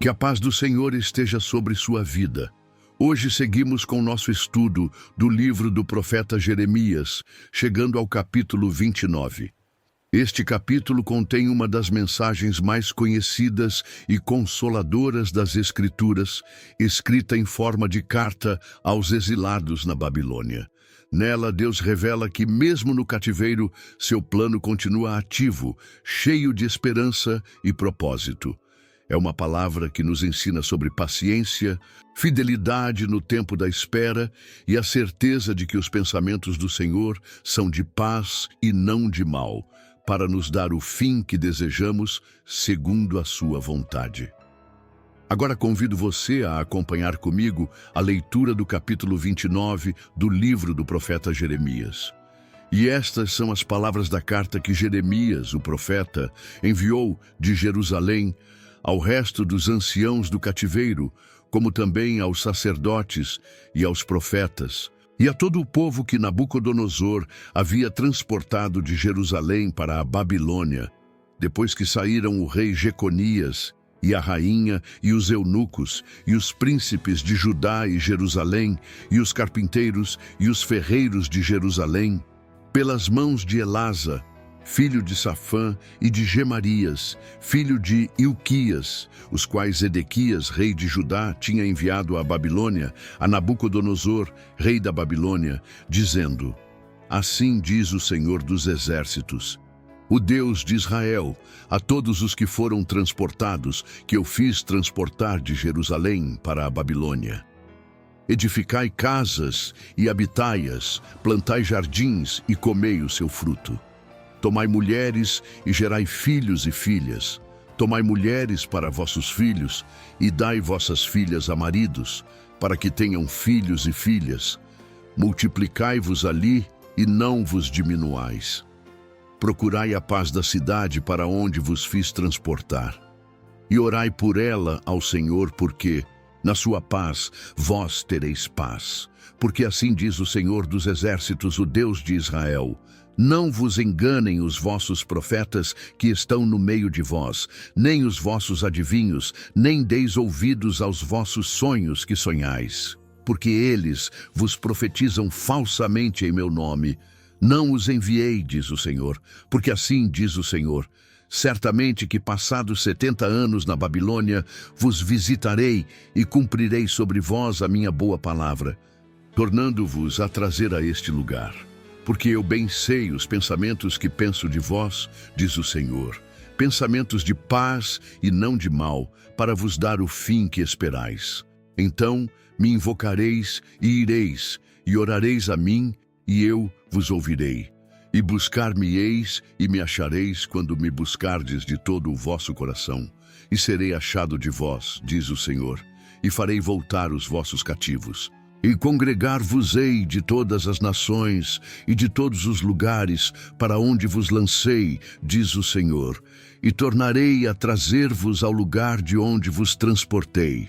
Que a paz do Senhor esteja sobre sua vida. Hoje seguimos com nosso estudo do livro do profeta Jeremias, chegando ao capítulo 29. Este capítulo contém uma das mensagens mais conhecidas e consoladoras das Escrituras, escrita em forma de carta aos exilados na Babilônia. Nela, Deus revela que, mesmo no cativeiro, seu plano continua ativo, cheio de esperança e propósito. É uma palavra que nos ensina sobre paciência, fidelidade no tempo da espera e a certeza de que os pensamentos do Senhor são de paz e não de mal, para nos dar o fim que desejamos, segundo a sua vontade. Agora convido você a acompanhar comigo a leitura do capítulo 29 do livro do profeta Jeremias. E estas são as palavras da carta que Jeremias, o profeta, enviou de Jerusalém ao resto dos anciãos do cativeiro, como também aos sacerdotes e aos profetas, e a todo o povo que Nabucodonosor havia transportado de Jerusalém para a Babilônia, depois que saíram o rei Jeconias e a rainha e os eunucos e os príncipes de Judá e Jerusalém e os carpinteiros e os ferreiros de Jerusalém, pelas mãos de Elasa, filho de Safã, e de Gemarias, filho de Ilquias, os quais Edequias, rei de Judá, tinha enviado à Babilônia, a Nabucodonosor, rei da Babilônia, dizendo: Assim diz o Senhor dos Exércitos, o Deus de Israel, a todos os que foram transportados, que eu fiz transportar de Jerusalém para a Babilônia. Edificai casas e habitai-as, plantai jardins e comei o seu fruto. Tomai mulheres e gerai filhos e filhas. Tomai mulheres para vossos filhos e dai vossas filhas a maridos, para que tenham filhos e filhas. Multiplicai-vos ali e não vos diminuais. Procurai a paz da cidade para onde vos fiz transportar. E orai por ela ao Senhor, porque, na sua paz, vós tereis paz. Porque assim diz o Senhor dos Exércitos, o Deus de Israel: Não vos enganem os vossos profetas que estão no meio de vós, nem os vossos adivinhos, nem deis ouvidos aos vossos sonhos que sonhais. Porque eles vos profetizam falsamente em meu nome. Não os enviei, diz o Senhor, porque assim diz o Senhor: Certamente que passados 70 anos na Babilônia, vos visitarei e cumprirei sobre vós a minha boa palavra, tornando-vos a trazer a este lugar. Porque eu bem sei os pensamentos que penso de vós, diz o Senhor, pensamentos de paz e não de mal, para vos dar o fim que esperais. Então me invocareis e ireis, e orareis a mim, e eu vos ouvirei. E buscar-me-eis e me achareis quando me buscardes de todo o vosso coração. E serei achado de vós, diz o Senhor, e farei voltar os vossos cativos. E congregar-vos-ei de todas as nações e de todos os lugares para onde vos lancei, diz o Senhor, e tornarei a trazer-vos ao lugar de onde vos transportei.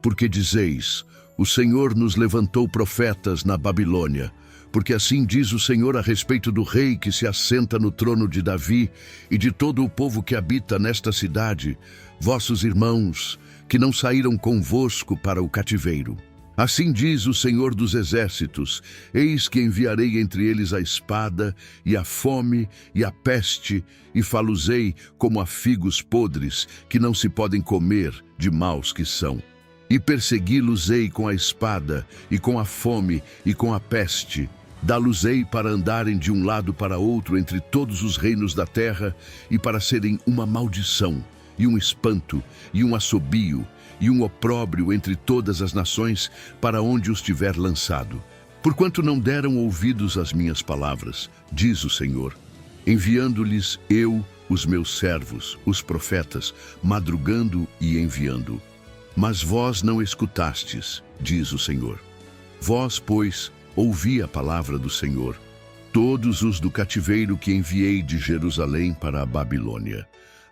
Porque dizeis: O Senhor nos levantou profetas na Babilônia. Porque assim diz o Senhor a respeito do rei que se assenta no trono de Davi e de todo o povo que habita nesta cidade, vossos irmãos, que não saíram convosco para o cativeiro. Assim diz o Senhor dos Exércitos: Eis que enviarei entre eles a espada, e a fome, e a peste, e fá-los-ei como a figos podres, que não se podem comer, de maus que são. E persegui-los-ei com a espada, e com a fome, e com a peste. Dá-los-ei para andarem de um lado para outro entre todos os reinos da terra, e para serem uma maldição, e um espanto, e um assobio, e um opróbrio entre todas as nações, para onde os tiver lançado. Porquanto não deram ouvidos às minhas palavras, diz o Senhor, enviando-lhes eu os meus servos, os profetas, madrugando e enviando. Mas vós não escutastes, diz o Senhor. Vós, pois, ouvi a palavra do Senhor, todos os do cativeiro que enviei de Jerusalém para a Babilônia.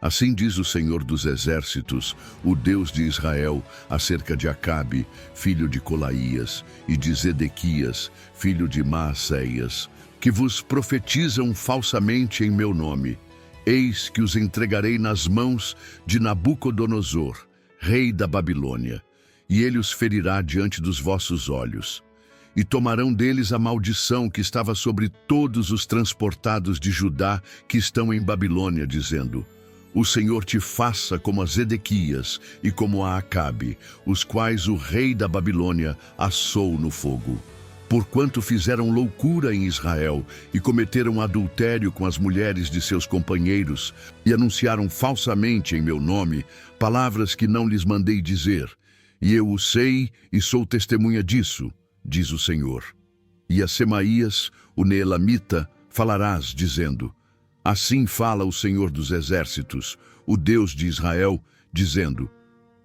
Assim diz o Senhor dos Exércitos, o Deus de Israel, acerca de Acabe, filho de Colaías, e de Zedequias, filho de Maacéias, que vos profetizam falsamente em meu nome. Eis que os entregarei nas mãos de Nabucodonosor, rei da Babilônia, e ele os ferirá diante dos vossos olhos. E tomarão deles a maldição que estava sobre todos os transportados de Judá que estão em Babilônia, dizendo: o Senhor te faça como a Zedequias e como a Acabe, os quais o rei da Babilônia assou no fogo. Porquanto fizeram loucura em Israel e cometeram adultério com as mulheres de seus companheiros e anunciaram falsamente em meu nome palavras que não lhes mandei dizer. E eu o sei e sou testemunha disso, diz o Senhor. E a Semaías, o Neelamita, falarás, dizendo: assim fala o Senhor dos Exércitos, o Deus de Israel, dizendo: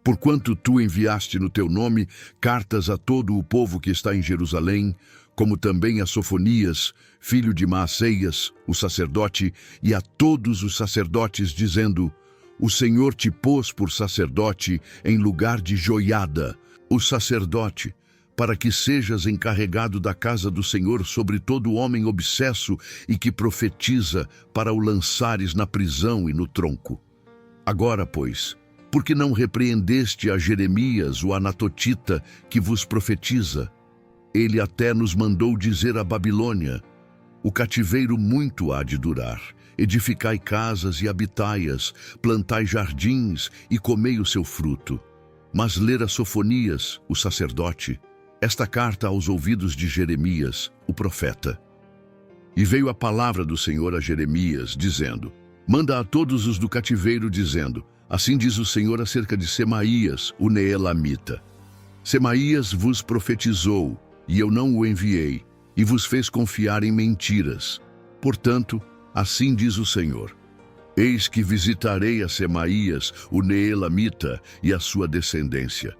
porquanto tu enviaste no teu nome cartas a todo o povo que está em Jerusalém, como também a Sofonias, filho de Maaceias, o sacerdote, e a todos os sacerdotes, dizendo: o Senhor te pôs por sacerdote em lugar de Joiada, o sacerdote, para que sejas encarregado da casa do Senhor sobre todo homem obsesso e que profetiza, para o lançares na prisão e no tronco. Agora, pois, por que não repreendeste a Jeremias, o anatotita, que vos profetiza? Ele até nos mandou dizer à Babilônia: o cativeiro muito há de durar. Edificai casas e habitai-as, plantai jardins e comei o seu fruto. Mas ler a Sofonias, o sacerdote, esta carta aos ouvidos de Jeremias, o profeta. E veio a palavra do Senhor a Jeremias, dizendo: manda a todos os do cativeiro, dizendo: assim diz o Senhor acerca de Semaías, o Neelamita. Semaías vos profetizou, e eu não o enviei, e vos fez confiar em mentiras. Portanto, assim diz o Senhor: eis que visitarei a Semaías, o Neelamita, e a sua descendência.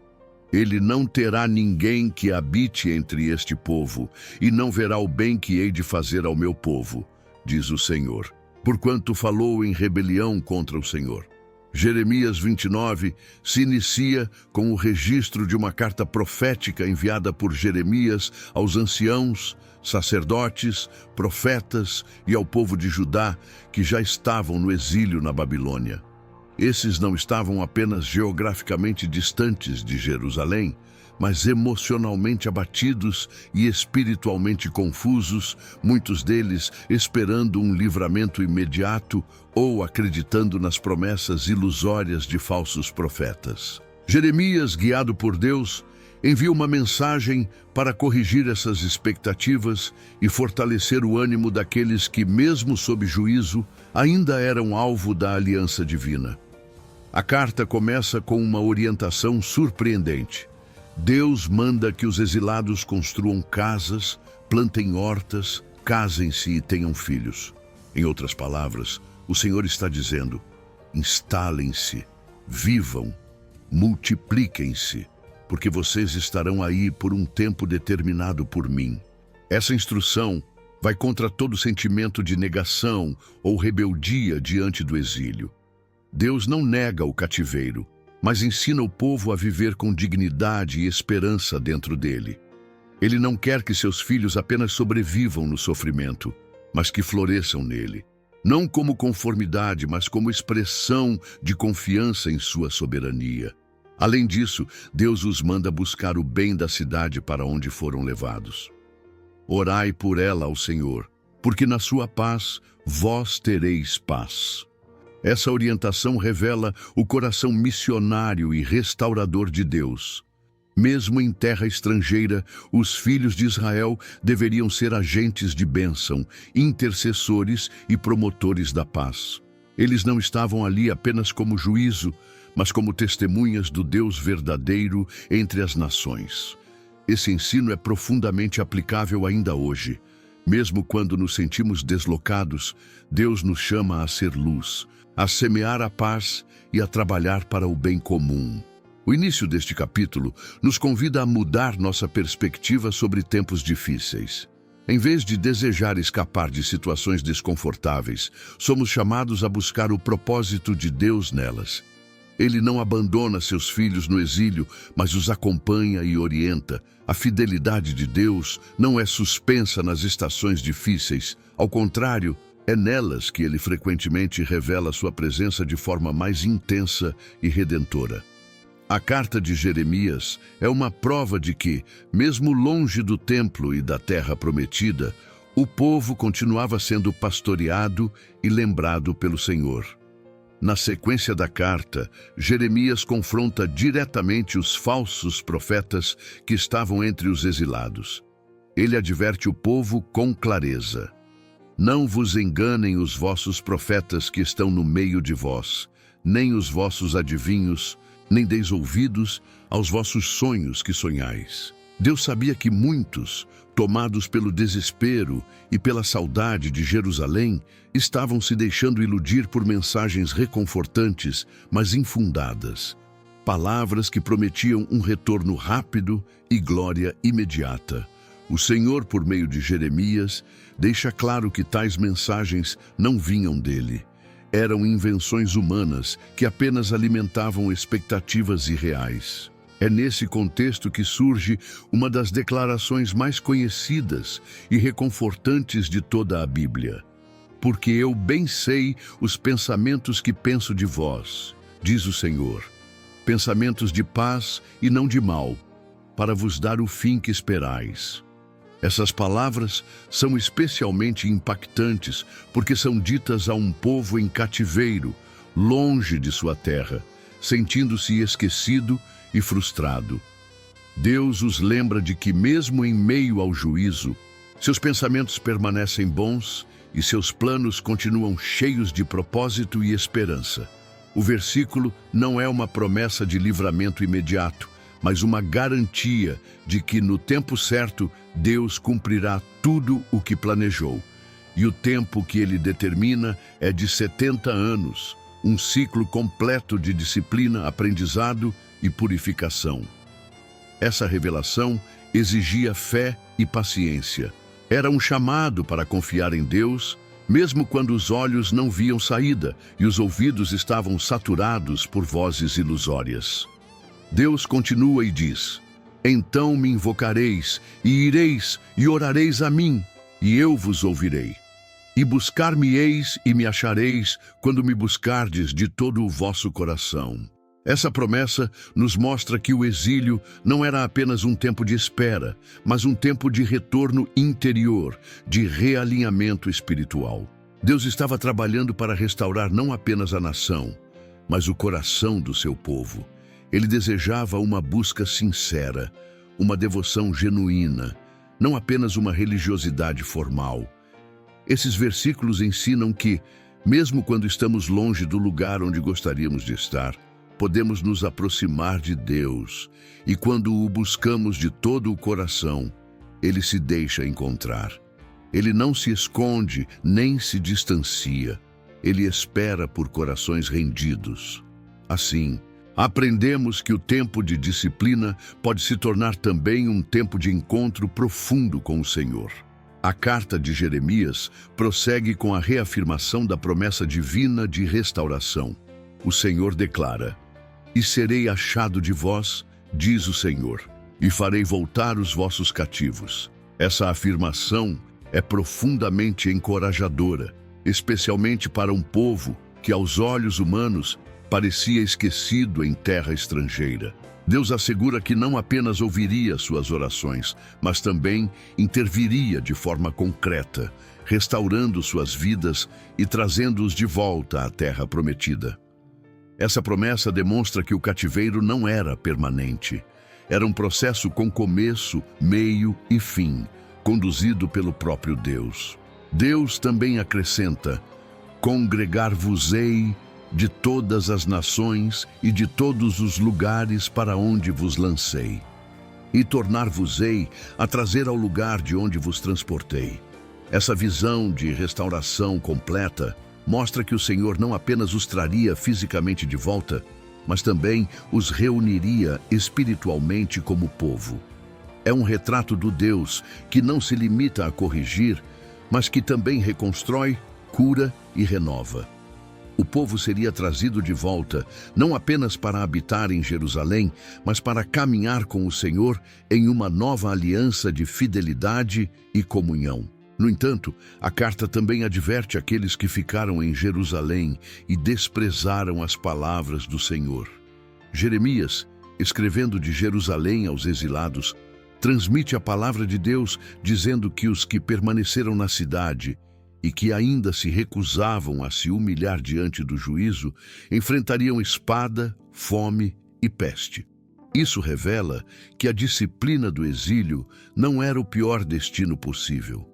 Ele não terá ninguém que habite entre este povo, e não verá o bem que hei de fazer ao meu povo, diz o Senhor, porquanto falou em rebelião contra o Senhor. Jeremias 29 se inicia com o registro de uma carta profética enviada por Jeremias aos anciãos, sacerdotes, profetas e ao povo de Judá que já estavam no exílio na Babilônia. Esses não estavam apenas geograficamente distantes de Jerusalém, mas emocionalmente abatidos e espiritualmente confusos, muitos deles esperando um livramento imediato ou acreditando nas promessas ilusórias de falsos profetas. Jeremias, guiado por Deus, envia uma mensagem para corrigir essas expectativas e fortalecer o ânimo daqueles que, mesmo sob juízo, ainda eram alvo da aliança divina. A carta começa com uma orientação surpreendente. Deus manda que os exilados construam casas, plantem hortas, casem-se e tenham filhos. Em outras palavras, o Senhor está dizendo: instalem-se, vivam, multipliquem-se, porque vocês estarão aí por um tempo determinado por mim. Essa instrução vai contra todo sentimento de negação ou rebeldia diante do exílio. Deus não nega o cativeiro, mas ensina o povo a viver com dignidade e esperança dentro dele. Ele não quer que seus filhos apenas sobrevivam no sofrimento, mas que floresçam nele, não como conformidade, mas como expressão de confiança em sua soberania. Além disso, Deus os manda buscar o bem da cidade para onde foram levados. Orai por ela ao Senhor, porque na sua paz vós tereis paz. Essa orientação revela o coração missionário e restaurador de Deus. Mesmo em terra estrangeira, os filhos de Israel deveriam ser agentes de bênção, intercessores e promotores da paz. Eles não estavam ali apenas como juízo, mas como testemunhas do Deus verdadeiro entre as nações. Esse ensino é profundamente aplicável ainda hoje. Mesmo quando nos sentimos deslocados, Deus nos chama a ser luz, a semear a paz e a trabalhar para o bem comum. O início deste capítulo nos convida a mudar nossa perspectiva sobre tempos difíceis. Em vez de desejar escapar de situações desconfortáveis, somos chamados a buscar o propósito de Deus nelas. Ele não abandona seus filhos no exílio, mas os acompanha e orienta. A fidelidade de Deus não é suspensa nas estações difíceis. Ao contrário, é nelas que ele frequentemente revela sua presença de forma mais intensa e redentora. A carta de Jeremias é uma prova de que, mesmo longe do templo e da terra prometida, o povo continuava sendo pastoreado e lembrado pelo Senhor. Na sequência da carta, Jeremias confronta diretamente os falsos profetas que estavam entre os exilados. Ele adverte o povo com clareza: não vos enganem os vossos profetas que estão no meio de vós, nem os vossos adivinhos, nem deis ouvidos aos vossos sonhos que sonhais. Deus sabia que muitos, tomados pelo desespero e pela saudade de Jerusalém, estavam se deixando iludir por mensagens reconfortantes, mas infundadas. Palavras que prometiam um retorno rápido e glória imediata. O Senhor, por meio de Jeremias, deixa claro que tais mensagens não vinham dele. Eram invenções humanas que apenas alimentavam expectativas irreais. É nesse contexto que surge uma das declarações mais conhecidas e reconfortantes de toda a Bíblia. Porque eu bem sei os pensamentos que penso de vós, diz o Senhor, pensamentos de paz e não de mal, para vos dar o fim que esperais. Essas palavras são especialmente impactantes porque são ditas a um povo em cativeiro, longe de sua terra, sentindo-se esquecido e frustrado. Deus os lembra de que, mesmo em meio ao juízo, seus pensamentos permanecem bons e seus planos continuam cheios de propósito e esperança. O versículo não é uma promessa de livramento imediato, mas uma garantia de que, no tempo certo, Deus cumprirá tudo o que planejou. E o tempo que ele determina é de 70 anos, um ciclo completo de disciplina, aprendizado e purificação. Essa revelação exigia fé e paciência. Era um chamado para confiar em Deus, mesmo quando os olhos não viam saída e os ouvidos estavam saturados por vozes ilusórias. Deus continua e diz: então me invocareis, e ireis, e orareis a mim, e eu vos ouvirei. E buscar-me-eis e me achareis, quando me buscardes de todo o vosso coração. Essa promessa nos mostra que o exílio não era apenas um tempo de espera, mas um tempo de retorno interior, de realinhamento espiritual. Deus estava trabalhando para restaurar não apenas a nação, mas o coração do seu povo. Ele desejava uma busca sincera, uma devoção genuína, não apenas uma religiosidade formal. Esses versículos ensinam que, mesmo quando estamos longe do lugar onde gostaríamos de estar, podemos nos aproximar de Deus, e quando o buscamos de todo o coração, Ele se deixa encontrar. Ele não se esconde nem se distancia. Ele espera por corações rendidos. Assim, aprendemos que o tempo de disciplina pode se tornar também um tempo de encontro profundo com o Senhor. A carta de Jeremias prossegue com a reafirmação da promessa divina de restauração. O Senhor declara: e serei achado de vós, diz o Senhor, e farei voltar os vossos cativos. Essa afirmação é profundamente encorajadora, especialmente para um povo que, aos olhos humanos, parecia esquecido em terra estrangeira. Deus assegura que não apenas ouviria suas orações, mas também interviria de forma concreta, restaurando suas vidas e trazendo-os de volta à terra prometida. Essa promessa demonstra que o cativeiro não era permanente. Era um processo com começo, meio e fim, conduzido pelo próprio Deus. Deus também acrescenta: congregar-vos-ei de todas as nações e de todos os lugares para onde vos lancei, e tornar-vos-ei a trazer ao lugar de onde vos transportei. Essa visão de restauração completa mostra que o Senhor não apenas os traria fisicamente de volta, mas também os reuniria espiritualmente como povo. É um retrato do Deus que não se limita a corrigir, mas que também reconstrói, cura e renova. O povo seria trazido de volta, não apenas para habitar em Jerusalém, mas para caminhar com o Senhor em uma nova aliança de fidelidade e comunhão. No entanto, a carta também adverte aqueles que ficaram em Jerusalém e desprezaram as palavras do Senhor. Jeremias escrevendo de Jerusalém aos exilados, transmite a palavra de Deus, dizendo que os que permaneceram na cidade e que ainda se recusavam a se humilhar diante do juízo, enfrentariam espada, fome e peste. Isso revela que a disciplina do exílio não era o pior destino possível.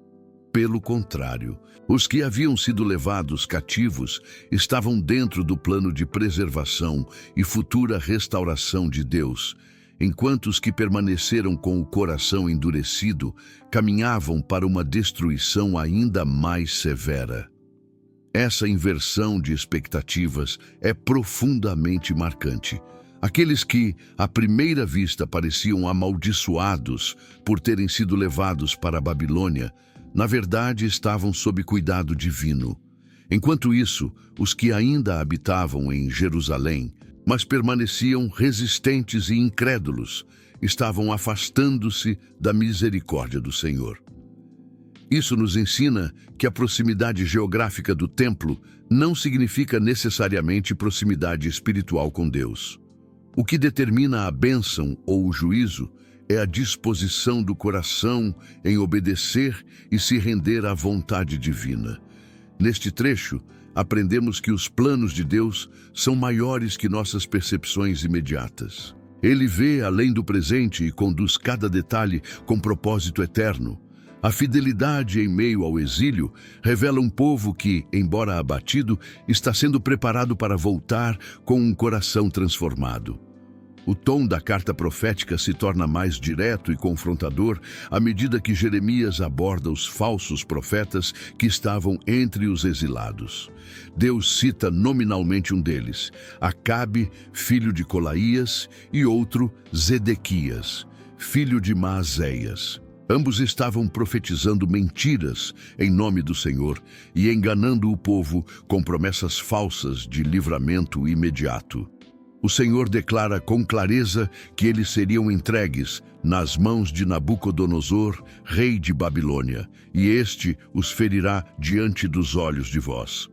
Pelo contrário, os que haviam sido levados cativos estavam dentro do plano de preservação e futura restauração de Deus, enquanto os que permaneceram com o coração endurecido caminhavam para uma destruição ainda mais severa. Essa inversão de expectativas é profundamente marcante. Aqueles que, à primeira vista, pareciam amaldiçoados por terem sido levados para a Babilônia, na verdade estavam sob cuidado divino. Enquanto isso, os que ainda habitavam em Jerusalém, mas permaneciam resistentes e incrédulos, estavam afastando-se da misericórdia do Senhor. Isso nos ensina que a proximidade geográfica do templo não significa necessariamente proximidade espiritual com Deus. O que determina a bênção ou o juízo é a disposição do coração em obedecer e se render à vontade divina. Neste trecho, aprendemos que os planos de Deus são maiores que nossas percepções imediatas. Ele vê além do presente e conduz cada detalhe com propósito eterno. A fidelidade em meio ao exílio revela um povo que, embora abatido, está sendo preparado para voltar com um coração transformado. O tom da carta profética se torna mais direto e confrontador à medida que Jeremias aborda os falsos profetas que estavam entre os exilados. Deus cita nominalmente um deles, Acabe, filho de Colaías, e outro, Zedequias, filho de Maazéias. Ambos estavam profetizando mentiras em nome do Senhor e enganando o povo com promessas falsas de livramento imediato. O Senhor declara com clareza que eles seriam entregues nas mãos de Nabucodonosor, rei de Babilônia, e este os ferirá diante dos olhos de vós.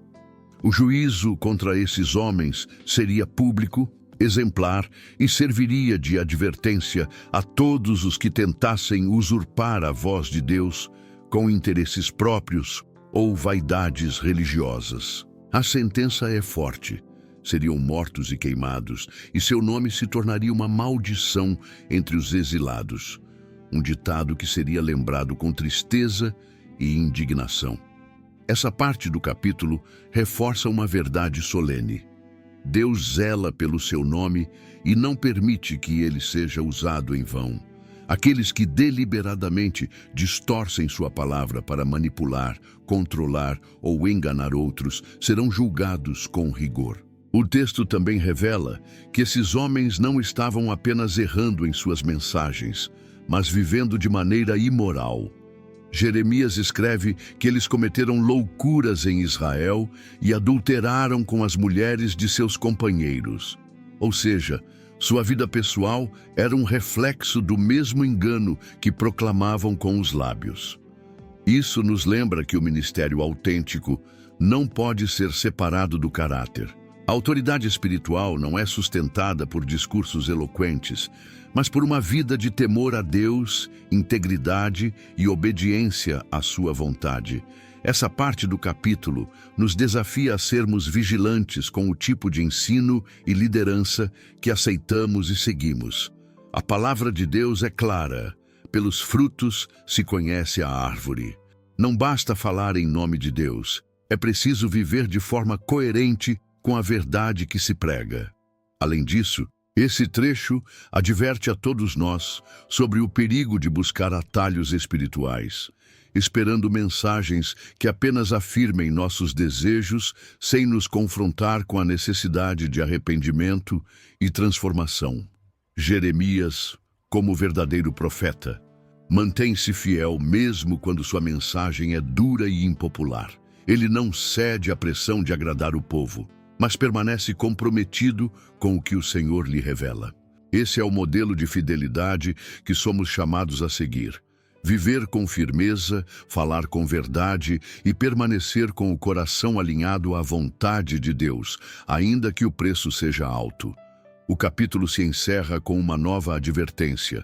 O juízo contra esses homens seria público, exemplar e serviria de advertência a todos os que tentassem usurpar a voz de Deus com interesses próprios ou vaidades religiosas. A sentença é forte. Seriam mortos e queimados, e seu nome se tornaria uma maldição entre os exilados. Um ditado que seria lembrado com tristeza e indignação. Essa parte do capítulo reforça uma verdade solene. Deus zela pelo seu nome e não permite que ele seja usado em vão. Aqueles que deliberadamente distorcem sua palavra para manipular, controlar ou enganar outros serão julgados com rigor. O texto também revela que esses homens não estavam apenas errando em suas mensagens, mas vivendo de maneira imoral. Jeremias escreve que eles cometeram loucuras em Israel e adulteraram com as mulheres de seus companheiros. Ou seja, sua vida pessoal era um reflexo do mesmo engano que proclamavam com os lábios. Isso nos lembra que o ministério autêntico não pode ser separado do caráter. A autoridade espiritual não é sustentada por discursos eloquentes, mas por uma vida de temor a Deus, integridade e obediência à sua vontade. Essa parte do capítulo nos desafia a sermos vigilantes com o tipo de ensino e liderança que aceitamos e seguimos. A palavra de Deus é clara: pelos frutos se conhece a árvore. Não basta falar em nome de Deus, é preciso viver de forma coerente com a verdade que se prega. Além disso, esse trecho adverte a todos nós sobre o perigo de buscar atalhos espirituais, esperando mensagens que apenas afirmem nossos desejos sem nos confrontar com a necessidade de arrependimento e transformação. Jeremias, como verdadeiro profeta, mantém-se fiel mesmo quando sua mensagem é dura e impopular. Ele não cede à pressão de agradar o povo, mas permanece comprometido com o que o Senhor lhe revela. Esse é o modelo de fidelidade que somos chamados a seguir. Viver com firmeza, falar com verdade e permanecer com o coração alinhado à vontade de Deus, ainda que o preço seja alto. O capítulo se encerra com uma nova advertência,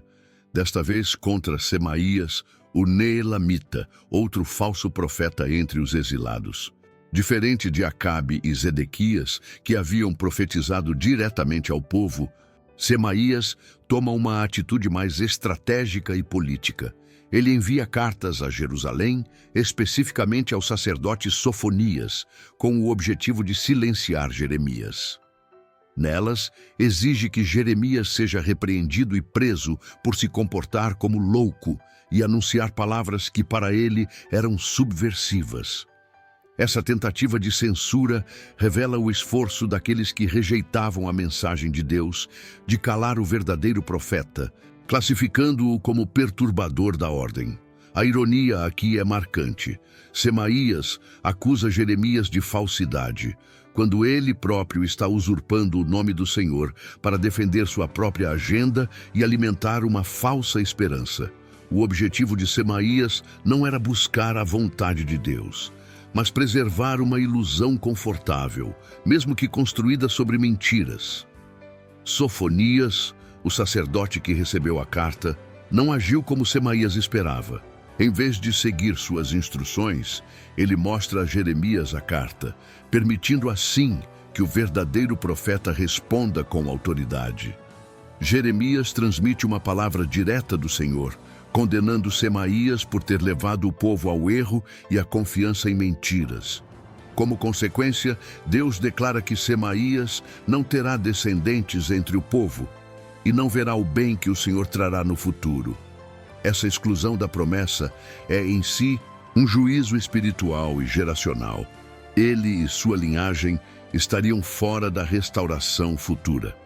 desta vez contra Semaías, o Neelamita, outro falso profeta entre os exilados. Diferente de Acabe e Zedequias, que haviam profetizado diretamente ao povo, Semaías toma uma atitude mais estratégica e política. Ele envia cartas a Jerusalém, especificamente ao sacerdote Sofonias, com o objetivo de silenciar Jeremias. Nelas, exige que Jeremias seja repreendido e preso por se comportar como louco e anunciar palavras que para ele eram subversivas. Essa tentativa de censura revela o esforço daqueles que rejeitavam a mensagem de Deus de calar o verdadeiro profeta, classificando-o como perturbador da ordem. A ironia aqui é marcante. Semaías acusa Jeremias de falsidade, quando ele próprio está usurpando o nome do Senhor para defender sua própria agenda e alimentar uma falsa esperança. O objetivo de Semaías não era buscar a vontade de Deus, mas preservar uma ilusão confortável, mesmo que construída sobre mentiras. Sofonias, o sacerdote que recebeu a carta, não agiu como Semaías esperava. Em vez de seguir suas instruções, ele mostra a Jeremias a carta, permitindo assim que o verdadeiro profeta responda com autoridade. Jeremias transmite uma palavra direta do Senhor, condenando Semaías por ter levado o povo ao erro e à confiança em mentiras. Como consequência, Deus declara que Semaías não terá descendentes entre o povo e não verá o bem que o Senhor trará no futuro. Essa exclusão da promessa é, em si, um juízo espiritual e geracional. Ele e sua linhagem estariam fora da restauração futura.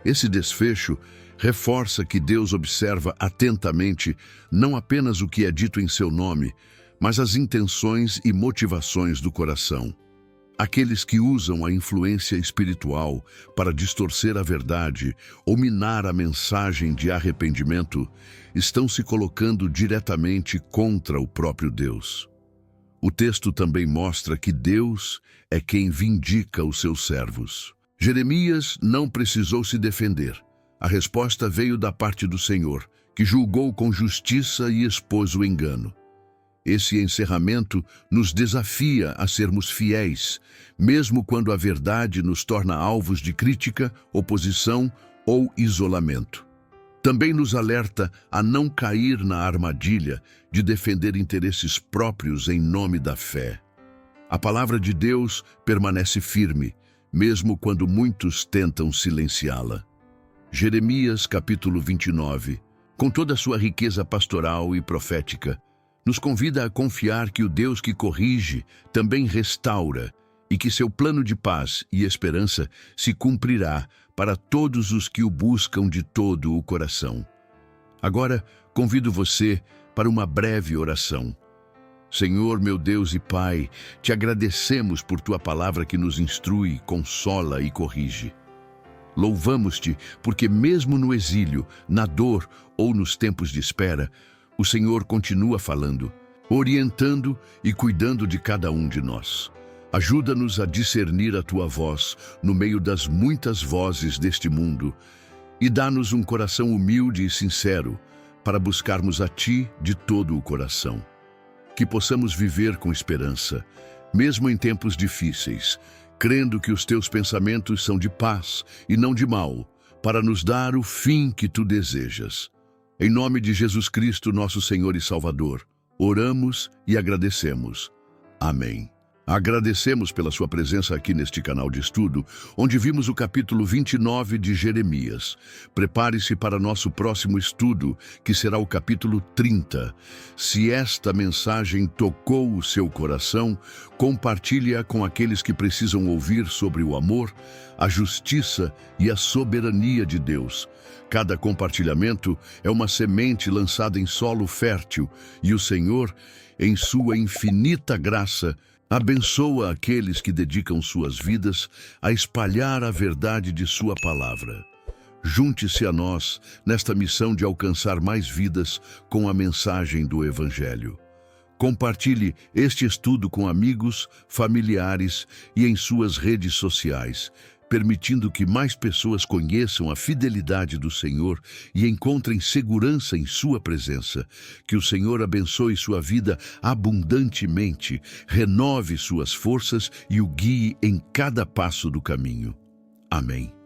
Esse desfecho reforça que Deus observa atentamente não apenas o que é dito em seu nome, mas as intenções e motivações do coração. Aqueles que usam a influência espiritual para distorcer a verdade ou minar a mensagem de arrependimento estão se colocando diretamente contra o próprio Deus. O texto também mostra que Deus é quem vindica os seus servos. Jeremias não precisou se defender. A resposta veio da parte do Senhor, que julgou com justiça e expôs o engano. Esse encerramento nos desafia a sermos fiéis, mesmo quando a verdade nos torna alvos de crítica, oposição ou isolamento. Também nos alerta a não cair na armadilha de defender interesses próprios em nome da fé. A palavra de Deus permanece firme, mesmo quando muitos tentam silenciá-la. Jeremias, capítulo 29, com toda a sua riqueza pastoral e profética, nos convida a confiar que o Deus que corrige também restaura e que seu plano de paz e esperança se cumprirá para todos os que o buscam de todo o coração. Agora, convido você para uma breve oração. Senhor, meu Deus e Pai, te agradecemos por tua palavra que nos instrui, consola e corrige. Louvamos-te porque mesmo no exílio, na dor ou nos tempos de espera, o Senhor continua falando, orientando e cuidando de cada um de nós. Ajuda-nos a discernir a tua voz no meio das muitas vozes deste mundo e dá-nos um coração humilde e sincero para buscarmos a ti de todo o coração. Que possamos viver com esperança, mesmo em tempos difíceis, crendo que os teus pensamentos são de paz e não de mal, para nos dar o fim que tu desejas. Em nome de Jesus Cristo, nosso Senhor e Salvador, oramos e agradecemos. Amém. Agradecemos pela sua presença aqui neste canal de estudo, onde vimos o capítulo 29 de Jeremias. Prepare-se para nosso próximo estudo, que será o capítulo 30. Se esta mensagem tocou o seu coração, compartilhe-a com aqueles que precisam ouvir sobre o amor, a justiça e a soberania de Deus. Cada compartilhamento é uma semente lançada em solo fértil, e o Senhor, em sua infinita graça, abençoa aqueles que dedicam suas vidas a espalhar a verdade de sua palavra. Junte-se a nós nesta missão de alcançar mais vidas com a mensagem do Evangelho. Compartilhe este estudo com amigos, familiares e em suas redes sociais. permitindo que mais pessoas conheçam a fidelidade do Senhor e encontrem segurança em sua presença. Que o Senhor abençoe sua vida abundantemente, renove suas forças e o guie em cada passo do caminho. Amém.